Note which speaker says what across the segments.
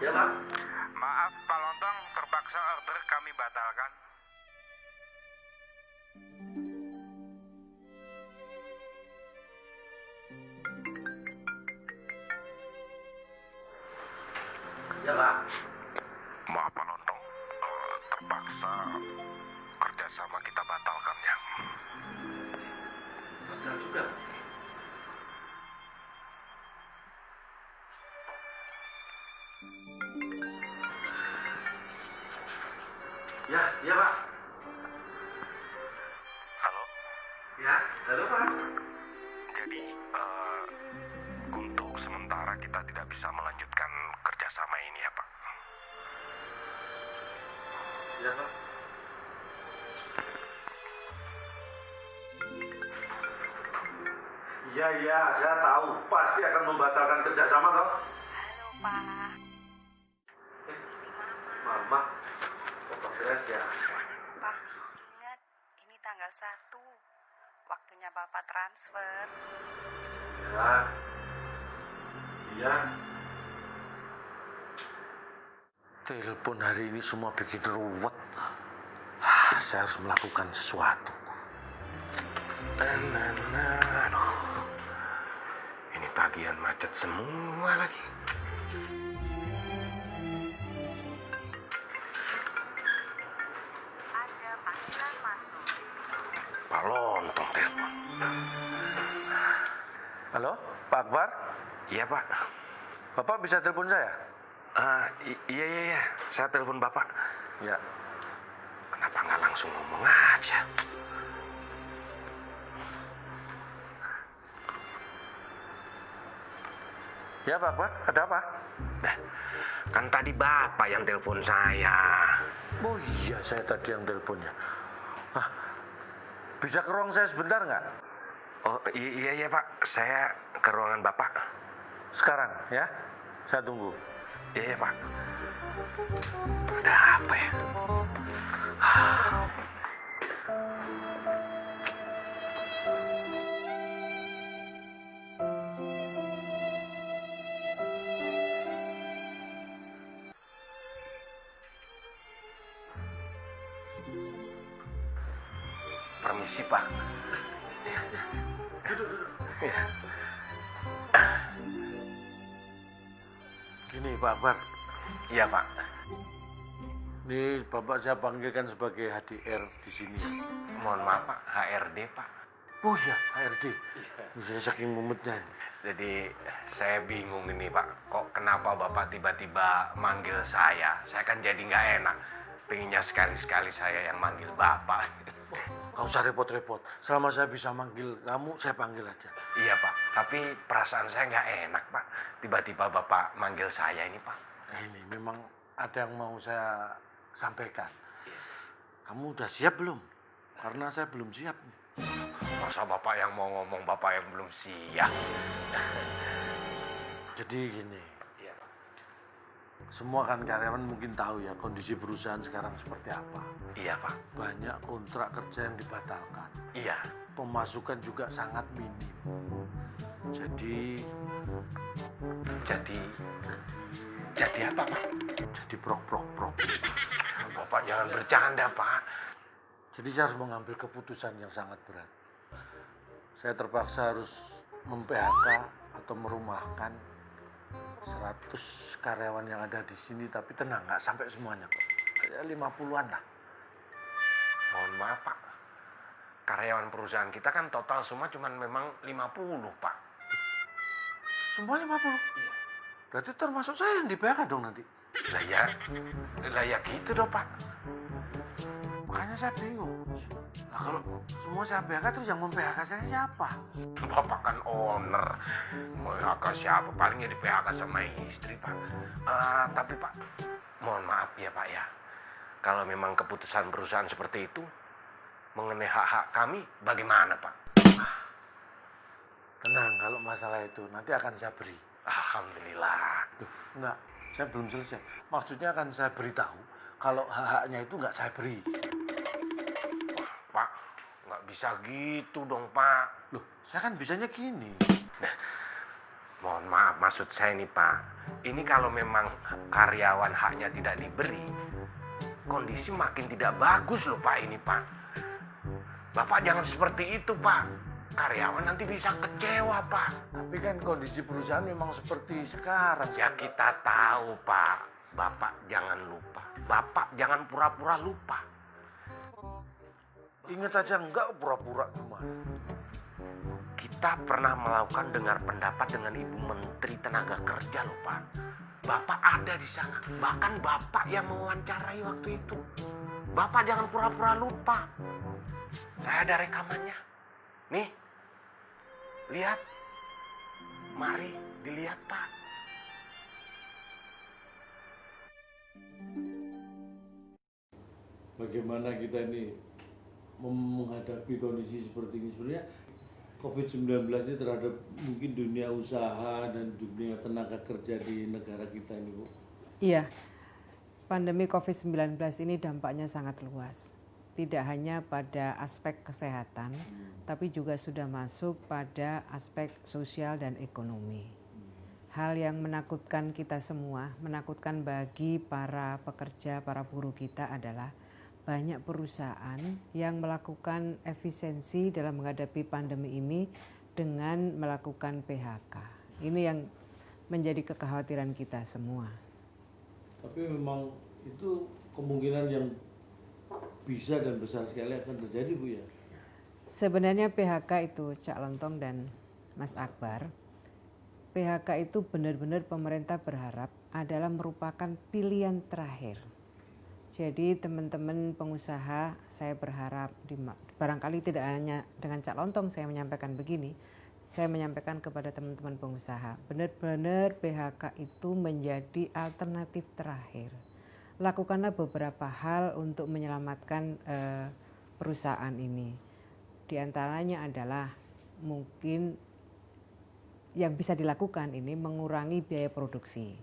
Speaker 1: Ya, Pak.
Speaker 2: Maaf Pak Lontong, terpaksa order kami batalkan.
Speaker 1: Ya, Pak.
Speaker 2: Maaf Pak Lontong, terpaksa kerjasama kita batalkan ya.
Speaker 1: Batal juga. Ya, Pak.
Speaker 2: Halo,
Speaker 1: Ya, halo, Pak.
Speaker 2: jadi untuk sementara kita tidak bisa melanjutkan kerjasama ini ya Pak.
Speaker 1: Ya, Pak. Iya, saya tahu. Pasti akan membatalkan kerjasama, toh.
Speaker 3: Halo, Pak.
Speaker 1: Mama. Kok beres ya?
Speaker 3: Pak, ingat ini tanggal 1. Waktunya Bapak transfer.
Speaker 1: Ya. Iya. Telepon hari ini semua bikin ruwet. Saya harus melakukan sesuatu.
Speaker 2: Aduh. Ini tagihan macet semua lagi.
Speaker 3: Ada panggilan masuk.
Speaker 2: Pak Lontong telepon.
Speaker 1: Halo, Pak Akbar?
Speaker 2: Iya Pak.
Speaker 1: Bapak bisa telepon saya?
Speaker 2: Iya. Saya telepon Bapak.
Speaker 1: Ya.
Speaker 2: Kenapa nggak langsung ngomong aja?
Speaker 1: Ya, Pak Akbar, ada apa?
Speaker 2: Nah, kan tadi Bapak yang telepon saya.
Speaker 1: Oh iya, saya tadi yang teleponnya. Bisa ke ruang saya sebentar nggak?
Speaker 2: Oh iya Pak, saya ke ruangan Bapak.
Speaker 1: Sekarang, ya? Saya tunggu.
Speaker 2: Iya Pak. Ada apa ya? Permisi Pak.
Speaker 1: Iya. Gini, Pak Akbar.
Speaker 2: Iya Pak.
Speaker 1: Ini Bapak saya panggilkan sebagai HDR di sini.
Speaker 2: Mohon maaf Pak, HRD Pak.
Speaker 1: Oh iya, HRD. Saya saking mumetnya ini.
Speaker 2: Jadi saya bingung ini Pak, kok kenapa Bapak tiba-tiba manggil saya? Saya kan jadi nggak enak. Pengennya sekali-sekali saya yang manggil Bapak.
Speaker 1: Gak usah repot-repot. Selama saya bisa manggil kamu, saya panggil aja.
Speaker 2: Iya Pak, tapi perasaan saya nggak enak Pak. Tiba-tiba Bapak manggil saya ini Pak.
Speaker 1: Nah ini memang ada yang mau saya sampaikan. Kamu udah siap belum? Karena saya belum siap nih.
Speaker 2: Masa Bapak yang mau ngomong Bapak yang belum siap?
Speaker 1: Jadi gini,
Speaker 2: Iya Pak.
Speaker 1: semua kan karyawan mungkin tahu ya kondisi perusahaan sekarang seperti apa.
Speaker 2: Iya Pak.
Speaker 1: Banyak kontrak kerja yang dibatalkan.
Speaker 2: Iya.
Speaker 1: Pemasukan juga sangat minim. Jadi
Speaker 2: apa Pak?
Speaker 1: jadi prok.
Speaker 2: Bapak jangan bercanda Pak.
Speaker 1: Jadi saya harus mengambil keputusan yang sangat berat. Saya terpaksa harus mem-PHK atau merumahkan 100 karyawan yang ada di sini, tapi tenang, nggak sampai semuanya kok. Kayak 50-an lah.
Speaker 2: Mohon maaf Pak. Karyawan perusahaan kita kan total semua cuman memang 50 Pak.
Speaker 1: Semua 50?
Speaker 2: Iya.
Speaker 1: Berarti termasuk saya yang di-PHK dong nanti.
Speaker 2: Lah ya gitu dong Pak.
Speaker 1: Makanya saya bingung. Nah kalau semua saya PHK terus yang mem-PHK saya siapa?
Speaker 2: Bapak kan owner. Mau PHK siapa? Palingnya di PHK sama istri Pak. Tapi Pak, mohon maaf ya Pak ya. Kalau memang keputusan perusahaan seperti itu, mengenai hak-hak kami bagaimana Pak?
Speaker 1: Tenang, kalau masalah itu nanti akan saya beri.
Speaker 2: Alhamdulillah.
Speaker 1: Enggak, saya belum selesai. Maksudnya akan saya beritahu kalau hak-haknya itu enggak saya beri.
Speaker 2: Pak, nggak bisa gitu dong Pak.
Speaker 1: Loh, saya kan bisanya gini.
Speaker 2: Mohon maaf, maksud saya nih Pak, ini kalau memang karyawan haknya tidak diberi, kondisi makin tidak bagus loh Pak ini Pak. Bapak jangan seperti itu Pak, karyawan nanti bisa kecewa Pak.
Speaker 1: Tapi kan kondisi perusahaan memang seperti sekarang.
Speaker 2: Ya kita tahu Pak, Bapak jangan lupa, Bapak jangan pura-pura lupa.
Speaker 1: Ingat aja enggak pura-pura gimana.
Speaker 2: Kita pernah melakukan dengar pendapat dengan Ibu Menteri Tenaga Kerja loh Pak. Bapak ada di sana, bahkan Bapak yang mewawancarai waktu itu. Bapak jangan pura-pura lupa. Saya ada rekamannya. Nih, lihat. Mari dilihat Pak.
Speaker 1: Bagaimana kita ini menghadapi kondisi seperti ini? Sebenarnya COVID-19 ini terhadap mungkin dunia usaha dan dunia tenaga kerja di negara kita ini, Bu.
Speaker 4: Iya, pandemi COVID-19 ini dampaknya sangat luas. Tidak hanya pada aspek kesehatan, tapi juga sudah masuk pada aspek sosial dan ekonomi. Hal yang menakutkan kita semua, menakutkan bagi para pekerja, para buruh kita adalah banyak perusahaan yang melakukan efisiensi dalam menghadapi pandemi ini dengan melakukan PHK. Ini yang menjadi kekhawatiran kita semua.
Speaker 1: Tapi memang itu kemungkinan yang bisa dan besar sekali akan terjadi, Bu ya.
Speaker 4: Sebenarnya PHK itu Cak Lontong dan Mas Akbar, PHK itu benar-benar pemerintah berharap adalah merupakan pilihan terakhir. Jadi teman-teman pengusaha, saya berharap barangkali tidak hanya dengan Cak Lontong saya menyampaikan begini, saya menyampaikan kepada teman-teman pengusaha, benar-benar PHK itu menjadi alternatif terakhir. Lakukanlah beberapa hal untuk menyelamatkan perusahaan ini. Di antaranya adalah mungkin yang bisa dilakukan ini mengurangi biaya produksi.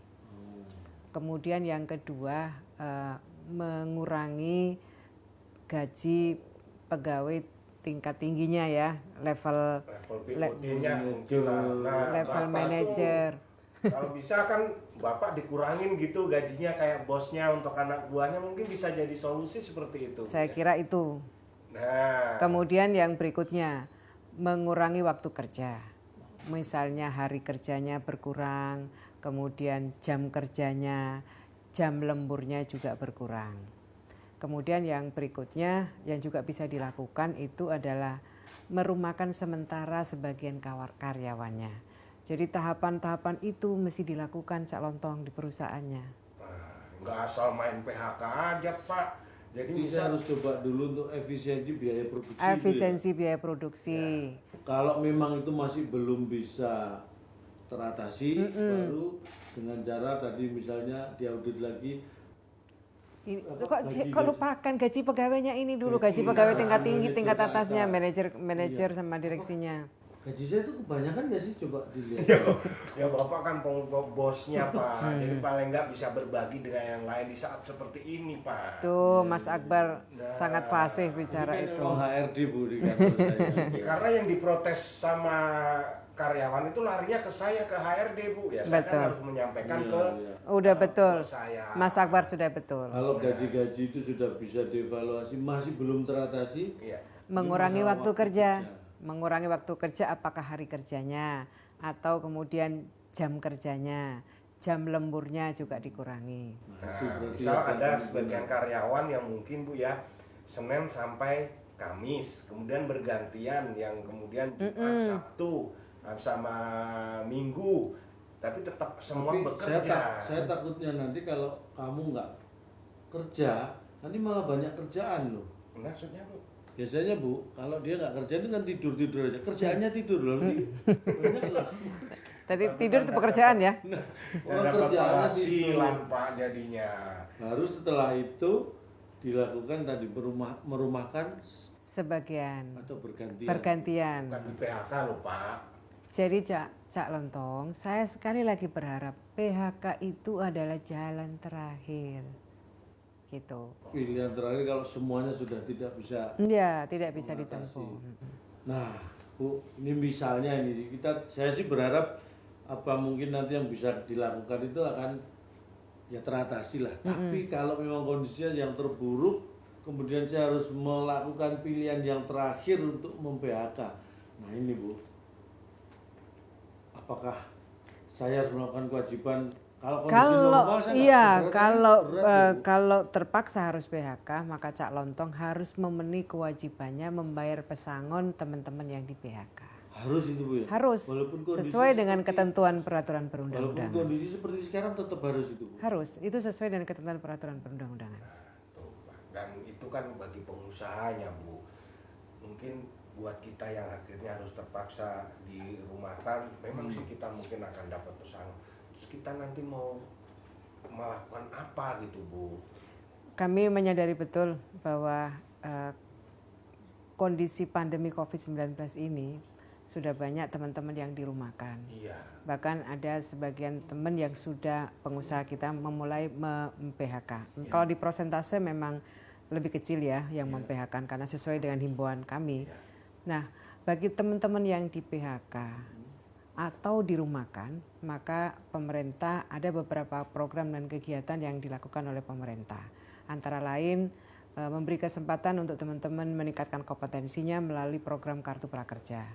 Speaker 4: Kemudian yang kedua, mengurangi gaji pegawai tingkat tingginya ya, level
Speaker 2: BOD-nya mungkin lah.
Speaker 4: level manajer.
Speaker 2: Kalau bisa kan Bapak dikurangin gitu gajinya kayak bosnya untuk anak buahnya, mungkin bisa jadi solusi seperti itu.
Speaker 4: Saya kira itu.
Speaker 2: Nah,
Speaker 4: Kemudian yang berikutnya, mengurangi waktu kerja. Misalnya hari kerjanya berkurang, kemudian jam kerjanya, jam lemburnya juga berkurang. Kemudian yang berikutnya yang juga bisa dilakukan itu adalah merumahkan sementara sebagian karyawannya. Jadi tahapan-tahapan itu mesti dilakukan Cak Lontong di perusahaannya.
Speaker 2: nggak asal main PHK aja Pak. Jadi
Speaker 1: Bisa harus coba dulu untuk efisiensi biaya produksi.
Speaker 4: Efisiensi biaya produksi.
Speaker 1: Kalau memang itu masih belum bisa teratasi, baru dengan cara tadi misalnya diaudit lagi.
Speaker 4: Kok lupakan gaji pegawainya ini dulu, gaji pegawai tingkat tinggi, tingkat atasnya, manajer sama direksinya.
Speaker 1: Gaji saya itu kebanyakan nggak sih, coba dilihat.
Speaker 2: ya Bapak kan bosnya Pak. Jadi paling nggak bisa berbagi dengan yang lain di saat seperti ini Pak.
Speaker 4: Tuh Mas Akbar sangat fasih bicara
Speaker 1: Ini kan
Speaker 4: itu.
Speaker 1: memang HRD, Bu, di kantor saya.
Speaker 2: Ya, karena yang diprotes sama karyawan itu larinya ke saya, ke HRD Bu. Ya saya
Speaker 4: Betul.
Speaker 2: kan harus menyampaikan ke
Speaker 4: Udah betul,
Speaker 2: bos saya.
Speaker 4: Mas Akbar sudah betul.
Speaker 1: Kalau gaji-gaji itu sudah bisa dievaluasi, masih belum teratasi.
Speaker 2: Iya.
Speaker 4: Mengurangi waktu kerja. Mengurangi waktu kerja apakah hari kerjanya atau kemudian jam kerjanya, jam lemburnya juga dikurangi.
Speaker 2: Nah, misal ada sebagian karyawan yang mungkin Bu ya Senin sampai Kamis, kemudian bergantian yang kemudian Jumat, Sabtu sama Minggu, tapi tetap semua
Speaker 1: Tapi
Speaker 2: bekerja.
Speaker 1: saya takutnya nanti kalau kamu nggak kerja, nanti malah banyak kerjaan loh.
Speaker 2: Maksudnya Bu?
Speaker 1: Biasanya Bu, kalau dia nggak kerja itu kan tidur aja. Kerjaannya tidur loh. Banyak loh.
Speaker 4: Tadi tidur itu pekerjaan ya?
Speaker 1: Orang
Speaker 2: Dapat
Speaker 1: kerjaannya
Speaker 2: penghasilan
Speaker 1: tidur.
Speaker 2: Pak jadinya.
Speaker 1: Baru setelah itu dilakukan tadi merumahkan
Speaker 4: Sebagian
Speaker 1: atau bergantian.
Speaker 4: bergantian.
Speaker 2: Bukan di PHK loh Pak.
Speaker 4: Jadi Cak Lontong, saya sekali lagi berharap PHK itu adalah jalan terakhir. Gitu.
Speaker 1: Pilihan terakhir kalau semuanya sudah tidak bisa.
Speaker 4: Ya, tidak bisa
Speaker 1: Mengatasi.
Speaker 4: ditempuh.
Speaker 1: Nah, Bu, ini misalnya ini saya sih berharap apa mungkin nanti yang bisa dilakukan itu akan ya teratasi lah. Tapi kalau memang kondisinya yang terburuk, kemudian saya harus melakukan pilihan yang terakhir untuk mem-PHK. Nah ini Bu, apakah saya harus melakukan kewajiban kalau kondisi normal saya nggak berat ya, Bu?
Speaker 4: kalau terpaksa harus PHK, maka Cak Lontong harus memenuhi kewajibannya membayar pesangon teman-teman yang di PHK.
Speaker 1: Harus itu Bu ya?
Speaker 4: Harus,
Speaker 1: Walaupun kondisi
Speaker 4: sesuai dengan
Speaker 1: seperti-
Speaker 4: ketentuan peraturan
Speaker 1: Walaupun
Speaker 4: perundang-undangan.
Speaker 1: kondisi seperti sekarang tetap harus itu Bu?
Speaker 4: Harus, itu sesuai dengan ketentuan peraturan perundang-undangan.
Speaker 2: Tuh, Pak. Dan itu kan bagi pengusahanya, Bu. Mungkin buat kita yang akhirnya harus terpaksa dirumahkan, memang sih kita mungkin akan dapat pesangon. Terus kita nanti mau melakukan apa gitu, Bu?
Speaker 4: Kami menyadari betul bahwa kondisi pandemi COVID-19 ini sudah banyak teman-teman yang dirumahkan.
Speaker 2: Iya.
Speaker 4: Bahkan ada sebagian teman yang sudah pengusaha kita memulai mem-PHK. Kalau di prosentase memang lebih kecil ya yang mem-PHK karena sesuai dengan himbauan kami. Nah, bagi teman-teman yang di PHK atau dirumahkan, maka pemerintah ada beberapa program dan kegiatan yang dilakukan oleh pemerintah. Antara lain memberi kesempatan untuk teman-teman meningkatkan kompetensinya melalui program Kartu Prakerja.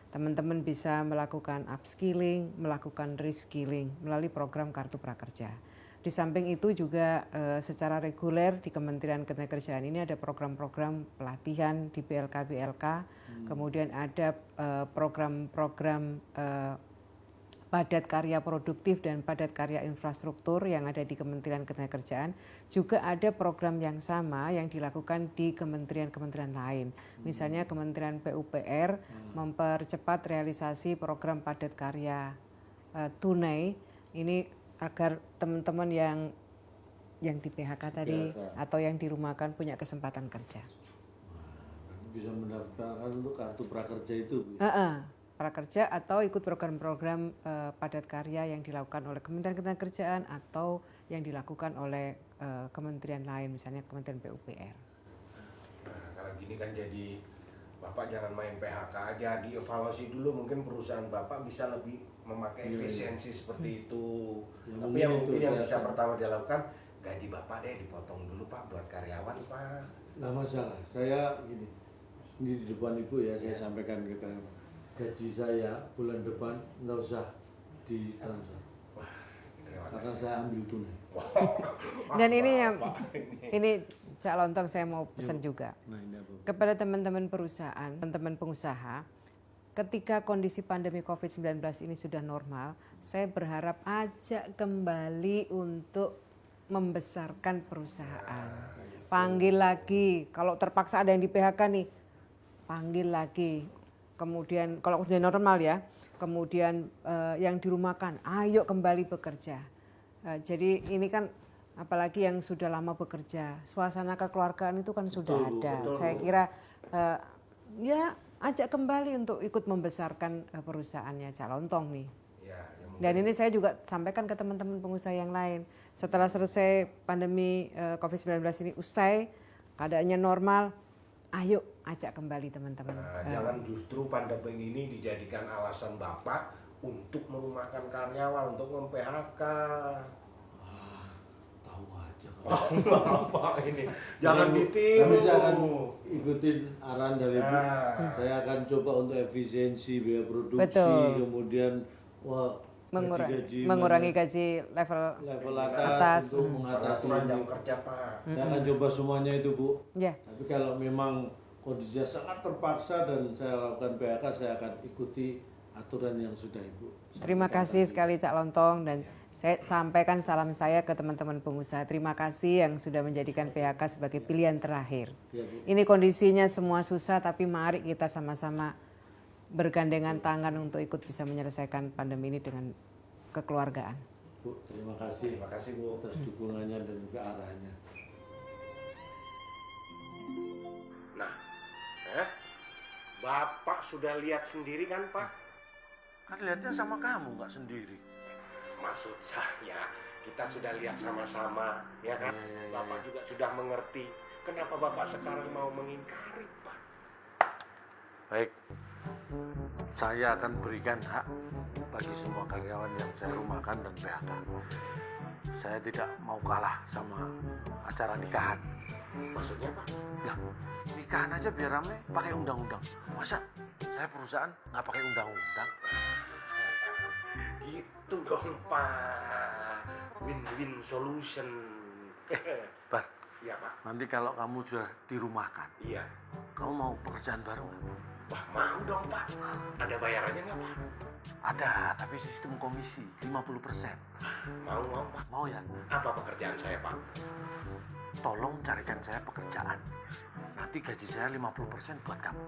Speaker 4: Teman-teman bisa melakukan upskilling, melakukan reskilling melalui program Kartu Prakerja. Di samping itu juga secara reguler di Kementerian Ketenagakerjaan ini ada program-program pelatihan di BLK-BLK, kemudian ada program-program padat karya produktif dan padat karya infrastruktur yang ada di Kementerian Ketenagakerjaan. Juga ada program yang sama yang dilakukan di kementerian-kementerian lain. Misalnya Kementerian PUPR mempercepat realisasi program padat karya tunai ini agar teman-teman yang di PHK tadi atau yang dirumahkan punya kesempatan kerja.
Speaker 1: Bisa mendaftarkan untuk kartu prakerja itu Bu?
Speaker 4: Prakerja atau ikut program-program padat karya yang dilakukan oleh Kementerian Ketenagakerjaan atau yang dilakukan oleh kementerian lain, misalnya Kementerian PUPR.
Speaker 2: Nah, kalau gini kan jadi Bapak jangan main PHK aja, dievaluasi dulu mungkin perusahaan Bapak bisa lebih memakai efisiensi seperti itu.
Speaker 1: Ya,
Speaker 2: Tapi yang
Speaker 1: mungkin
Speaker 2: mungkin
Speaker 1: itu
Speaker 2: yang
Speaker 1: saya
Speaker 2: bisa
Speaker 1: akan-
Speaker 2: pertama dilakukan, gaji Bapak deh dipotong dulu Pak buat karyawan Pak.
Speaker 1: Nggak masalah, saya ini di depan Ibu ya, saya sampaikan ke karyawan. Gaji saya bulan depan nggak usah ditransfer,
Speaker 2: Terima
Speaker 1: karena
Speaker 2: kasih.
Speaker 1: saya ambil tunai.
Speaker 4: Dan ini Cak Lontong saya mau pesan juga
Speaker 1: Nah ini apa?
Speaker 4: kepada teman-teman perusahaan, teman-teman pengusaha, ketika kondisi pandemi COVID-19 ini sudah normal, saya berharap ajak kembali untuk membesarkan perusahaan. Panggil lagi, kalau terpaksa ada yang di PHK nih, panggil lagi. Kemudian kalau sudah normal ya, kemudian yang dirumahkan, ayo kembali bekerja. Jadi ini kan apalagi yang sudah lama bekerja, suasana kekeluargaan itu kan sudah ada. Saya kira ya ajak kembali untuk ikut membesarkan perusahaannya Cak Lontong nih.
Speaker 2: Ya,
Speaker 4: Dan ini saya juga sampaikan ke teman-teman pengusaha yang lain. Setelah selesai pandemi COVID-19 ini usai, keadaannya normal, ayo ajak kembali teman-teman.
Speaker 2: jangan justru pandemi ini dijadikan alasan Bapak untuk merumahkan karyawan, untuk mem-PHK.
Speaker 1: Tahu aja
Speaker 2: Bapak ini jangan ditiru.
Speaker 1: Tapi saya akan ikutin arahan dari Ibu.
Speaker 2: Nah.
Speaker 1: Saya akan coba untuk efisiensi biaya produksi,
Speaker 4: Betul.
Speaker 1: kemudian
Speaker 4: Mengurangi gaji
Speaker 1: level atas,
Speaker 4: atas.
Speaker 1: untuk mengatasi
Speaker 2: Pengaturan
Speaker 1: ini.
Speaker 2: jam kerja Pak.
Speaker 1: Saya akan coba semuanya itu Bu.
Speaker 4: Ya.
Speaker 1: Tapi kalau memang kondisinya sangat terpaksa dan saya lakukan PHK, saya akan ikuti aturan yang sudah Ibu.
Speaker 4: Terima kasih sekali Cak Lontong dan saya sampaikan salam saya ke teman-teman pengusaha. Terima kasih yang sudah menjadikan PHK sebagai pilihan terakhir.
Speaker 1: Ya, Bu.
Speaker 4: Ini kondisinya semua susah tapi mari kita sama-sama bergandengan tangan untuk ikut bisa menyelesaikan pandemi ini dengan kekeluargaan.
Speaker 1: Bu, terima kasih.
Speaker 2: Terima kasih Bu.
Speaker 1: Atas dukungannya dan juga arahnya.
Speaker 2: Nah, Bapak sudah lihat sendiri kan Pak?
Speaker 1: Kan lihatnya sama kamu, nggak sendiri.
Speaker 2: Maksud saya, kita sudah lihat sama-sama, ya kan?
Speaker 1: Ya.
Speaker 2: Bapak juga sudah mengerti. Kenapa Bapak sekarang mau mengingkari Pak?
Speaker 1: Baik, saya akan berikan hak bagi semua karyawan yang saya rumahkan dan PHK. Saya tidak mau kalah sama acara nikahan.
Speaker 2: Maksudnya Pak?
Speaker 1: Lah, nikahan aja biar rame pakai undang-undang. Masa saya perusahaan nggak pakai undang-undang?
Speaker 2: Gitu dong Pak. Win-win solution.
Speaker 1: Bar,
Speaker 2: Iya Pak.
Speaker 1: nanti kalau kamu sudah dirumahkan,
Speaker 2: Iya.
Speaker 1: kamu mau pekerjaan baru nggak?
Speaker 2: Wah mau dong Pak. Ada bayarannya nggak Pak?
Speaker 1: Ada, tapi sistem komisi 50%.
Speaker 2: Mau Pak.
Speaker 1: Mau ya?
Speaker 2: Apa pekerjaan saya Pak?
Speaker 1: Tolong carikan saya pekerjaan. Nanti gaji saya 50% buat kamu.